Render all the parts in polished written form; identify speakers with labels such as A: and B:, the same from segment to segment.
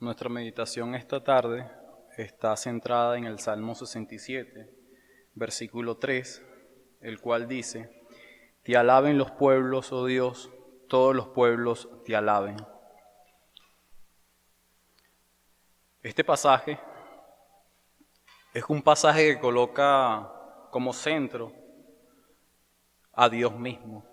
A: Nuestra meditación esta tarde está centrada en el Salmo 67, versículo 3, el cual dice: Te alaben los pueblos, oh Dios, todos los pueblos te alaben. Este pasaje es un pasaje que coloca como centro a Dios mismo.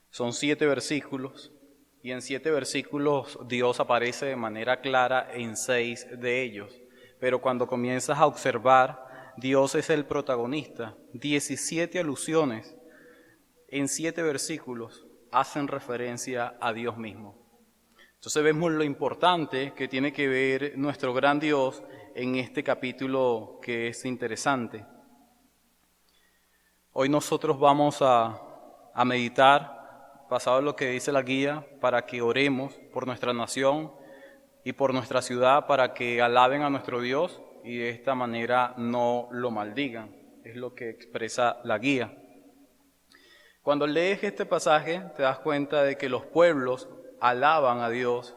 A: Son 7 versículos y en 7 versículos Dios aparece de manera clara en 6 de ellos. Pero cuando comienzas a observar, Dios es el protagonista. 17 alusiones en 7 versículos hacen referencia a Dios mismo. Entonces vemos lo importante que tiene que ver nuestro gran Dios en este capítulo que es interesante. Hoy nosotros vamos a meditar, basado en lo que dice la guía, para que oremos por nuestra nación y por nuestra ciudad, para que alaben a nuestro Dios y de esta manera no lo maldigan. Es lo que expresa la guía. Cuando lees este pasaje te das cuenta de que los pueblos alaban a Dios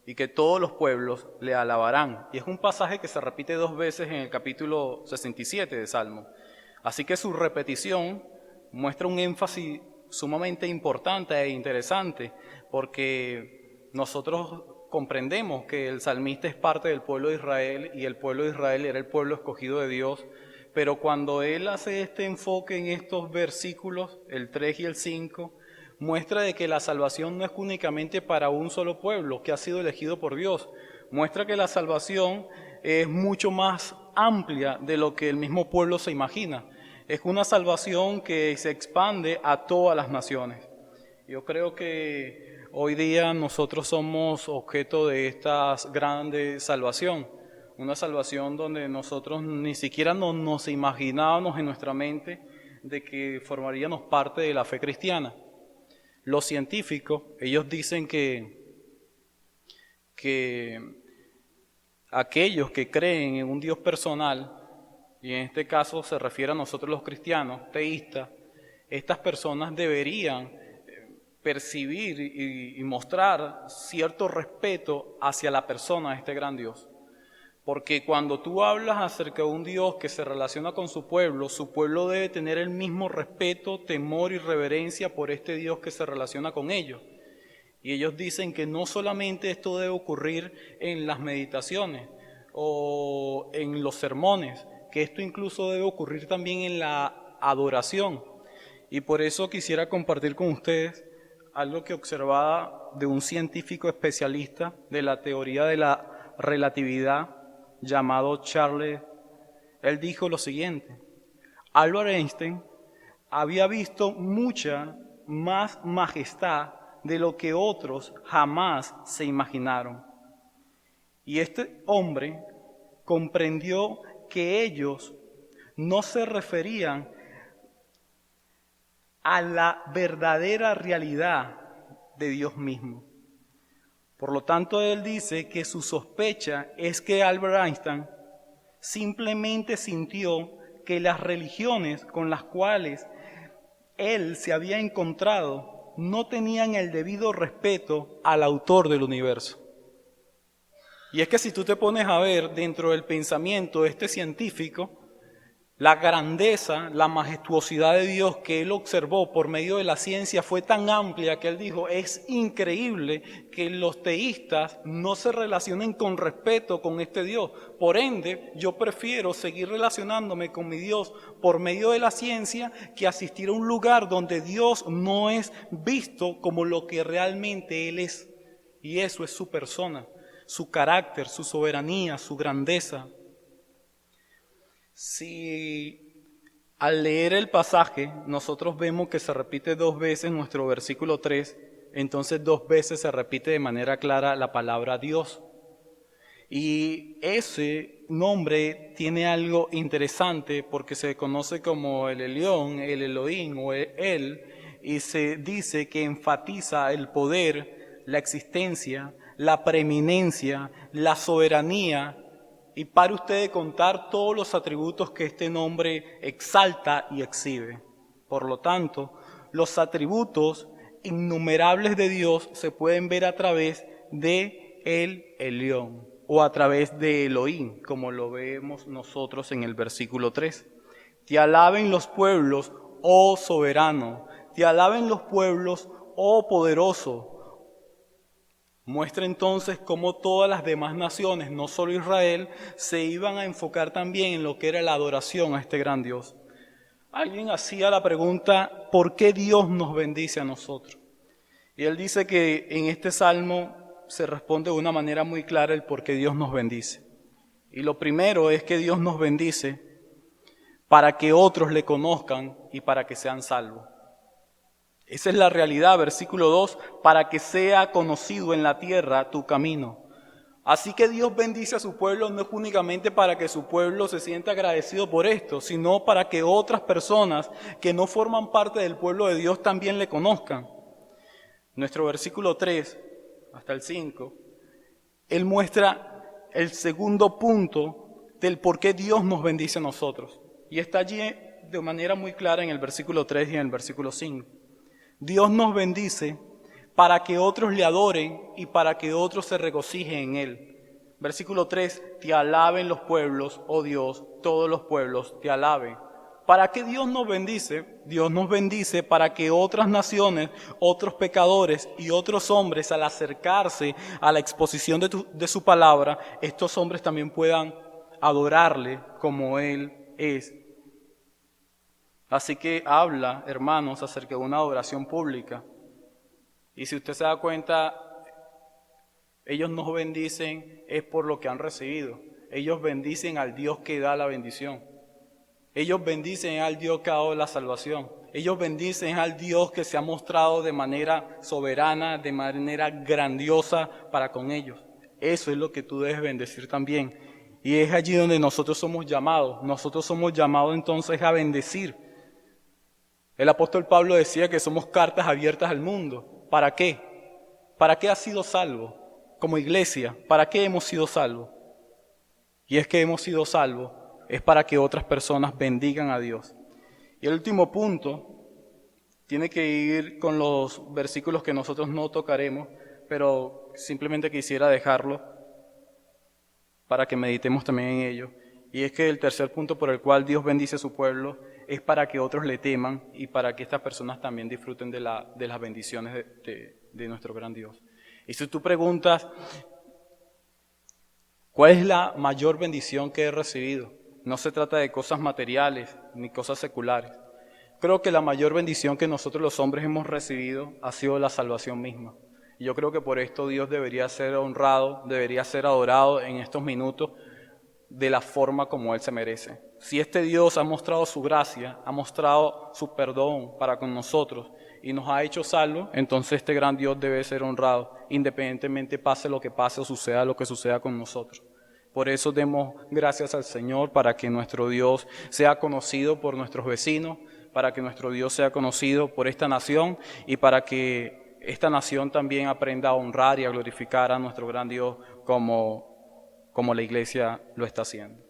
A: y que todos los pueblos le alabarán. Y es un pasaje que se repite 2 veces en el capítulo 67 de Salmo. Así que su repetición muestra un énfasis sumamente importante e interesante, porque nosotros comprendemos que el salmista es parte del pueblo de Israel y el pueblo de Israel era el pueblo escogido de Dios, pero cuando él hace este enfoque en estos versículos, el 3 y el 5, muestra de que la salvación no es únicamente para un solo pueblo que ha sido elegido por Dios, muestra que la salvación es mucho más amplia de lo que el mismo pueblo se imagina. Es una salvación que se expande a todas las naciones. Yo creo que hoy día nosotros somos objeto de esta grande salvación. Una salvación donde nosotros ni siquiera nos imaginábamos en nuestra mente de que formaríamos parte de la fe cristiana. Los científicos, ellos dicen que aquellos que creen en un Dios personal, y en este caso se refiere a nosotros los cristianos, teístas, estas personas deberían percibir y mostrar cierto respeto hacia la persona de este gran Dios. Porque cuando tú hablas acerca de un Dios que se relaciona con su pueblo debe tener el mismo respeto, temor y reverencia por este Dios que se relaciona con ellos. Y ellos dicen que no solamente esto debe ocurrir en las meditaciones o en los sermones, que esto incluso debe ocurrir también en la adoración. Y por eso quisiera compartir con ustedes algo que observaba de un científico especialista de la teoría de la relatividad llamado Charles. Él dijo lo siguiente: Albert Einstein había visto mucha más majestad de lo que otros jamás se imaginaron. Y este hombre comprendió que ellos no se referían a la verdadera realidad de Dios mismo. Por lo tanto, él dice que su sospecha es que Albert Einstein simplemente sintió que las religiones con las cuales él se había encontrado no tenían el debido respeto al autor del universo. Y es que si tú te pones a ver dentro del pensamiento de este científico, la grandeza, la majestuosidad de Dios que él observó por medio de la ciencia fue tan amplia que él dijo: es increíble que los teístas no se relacionen con respeto con este Dios. Por ende, yo prefiero seguir relacionándome con mi Dios por medio de la ciencia que asistir a un lugar donde Dios no es visto como lo que realmente Él es. Y eso es su persona, su carácter, su soberanía, su grandeza. Si al leer el pasaje nosotros vemos que se repite 2 veces nuestro versículo 3, entonces 2 veces se repite de manera clara la palabra Dios. Y ese nombre tiene algo interesante porque se conoce como el Elión, el Elohim o el, y se dice que enfatiza el poder, la existencia, la preeminencia, la soberanía. Y para usted contar todos los atributos que este nombre exalta y exhibe. Por lo tanto, los atributos innumerables de Dios se pueden ver a través de el Elión, o a través de Elohim, como lo vemos nosotros en el versículo 3. Te alaben los pueblos, oh soberano, te alaben los pueblos, oh poderoso. Muestra entonces cómo todas las demás naciones, no solo Israel, se iban a enfocar también en lo que era la adoración a este gran Dios. Alguien hacía la pregunta, ¿por qué Dios nos bendice a nosotros? Y él dice que en este salmo se responde de una manera muy clara el por qué Dios nos bendice. Y lo primero es que Dios nos bendice para que otros le conozcan y para que sean salvos. Esa es la realidad, versículo 2, para que sea conocido en la tierra tu camino. Así que Dios bendice a su pueblo no es únicamente para que su pueblo se sienta agradecido por esto, sino para que otras personas que no forman parte del pueblo de Dios también le conozcan. Nuestro versículo 3 hasta el 5, él muestra el segundo punto del por qué Dios nos bendice a nosotros. Y está allí de manera muy clara en el versículo 3 y en el versículo 5. Dios nos bendice para que otros le adoren y para que otros se regocijen en Él. Versículo 3, te alaben los pueblos, oh Dios, todos los pueblos te alaben. ¿Para qué Dios nos bendice? Dios nos bendice para que otras naciones, otros pecadores y otros hombres al acercarse a la exposición de su palabra, estos hombres también puedan adorarle como Él es. Así que habla, hermanos, acerca de una adoración pública. Y si usted se da cuenta, ellos no bendicen es por lo que han recibido. Ellos bendicen al Dios que da la bendición. Ellos bendicen al Dios que ha dado la salvación. Ellos bendicen al Dios que se ha mostrado de manera soberana, de manera grandiosa para con ellos. Eso es lo que tú debes bendecir también. Y es allí donde nosotros somos llamados. Nosotros somos llamados entonces a bendecir. El apóstol Pablo decía que somos cartas abiertas al mundo. ¿Para qué? ¿Para qué has sido salvo? Como iglesia, ¿para qué hemos sido salvos? Y es que hemos sido salvos, es para que otras personas bendigan a Dios. Y el último punto tiene que ir con los versículos que nosotros no tocaremos, pero simplemente quisiera dejarlo para que meditemos también en ello. Y es que el tercer punto por el cual Dios bendice a su pueblo es para que otros le teman y para que estas personas también disfruten de las bendiciones de nuestro gran Dios. Y si tú preguntas, ¿cuál es la mayor bendición que he recibido? No se trata de cosas materiales ni cosas seculares. Creo que la mayor bendición que nosotros los hombres hemos recibido ha sido la salvación misma. Y yo creo que por esto Dios debería ser honrado, debería ser adorado en estos minutos de la forma como Él se merece. Si este Dios ha mostrado su gracia, ha mostrado su perdón para con nosotros y nos ha hecho salvos, entonces este gran Dios debe ser honrado, independientemente pase lo que pase o suceda lo que suceda con nosotros. Por eso demos gracias al Señor para que nuestro Dios sea conocido por nuestros vecinos, para que nuestro Dios sea conocido por esta nación y para que esta nación también aprenda a honrar y a glorificar a nuestro gran Dios como la iglesia lo está haciendo.